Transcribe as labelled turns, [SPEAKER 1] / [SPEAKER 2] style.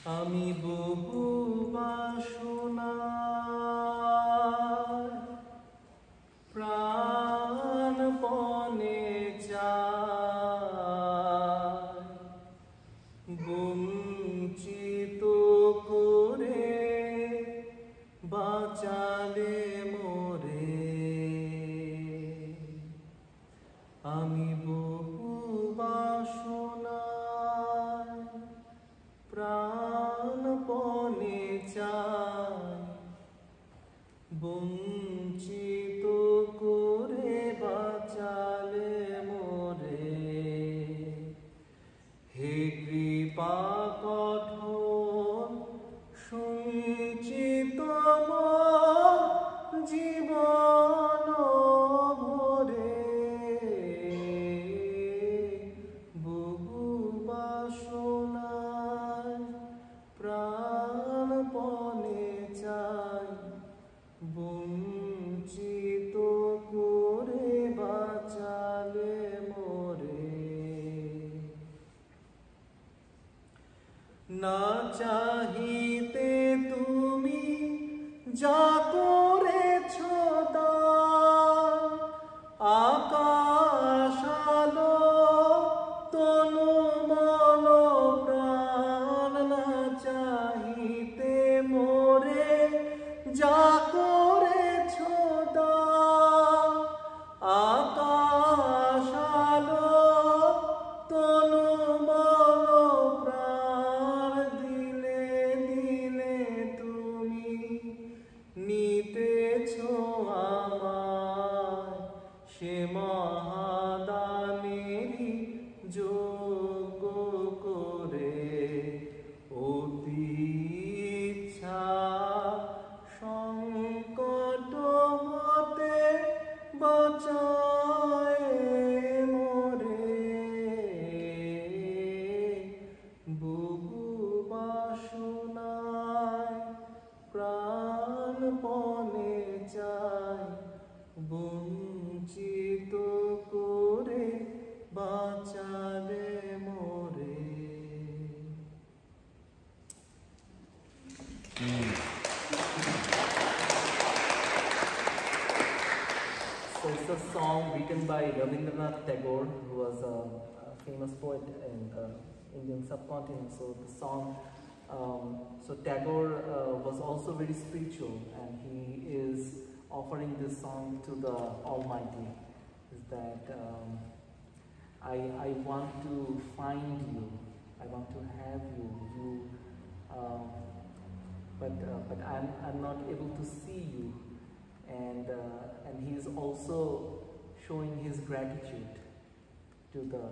[SPEAKER 1] আমি বহু বাসনায় প্রাণপণে চাই, বঞ্চিত করে বাঁচালে মোরে। আমি বহু বাসনায় প্রাণপণে চাই, বঞ্চিত করে বাঁচালে মোরে। হে কৃপা কঠোর সঞ্চিত জীবন ভরে, বহু বাসনায় প্রাণপণে চাই, বঞ্চিত করে বাঁচালে মোরে। না চাহিতে তুমি যা করেছ তাই, আকাশ আলো তনু মন প্রাণ। না চাহিতে মোরে যা করেছ দাও, আকাশ আলো তনু মন প্রাণ। দিলে দিলে তুমি নিতেছ আমায়, সে মহাদানেরই যোগ্য করে। অতি ইচ্ছা সংকট হতে বাঁচায় মোরে। বহু বাসনায় প্রাণপণে চাই, বঞ্চিত করে বাঁচালে মোরে। So it's a song written by Rabindranath Tagore, who was a famous poet in the Indian subcontinent. So the song, so Tagore was also very spiritual, and he is offering this song to the Almighty. Is that I want to find you, I want to have you, but I'm not able to see you. And he is also showing his gratitude to the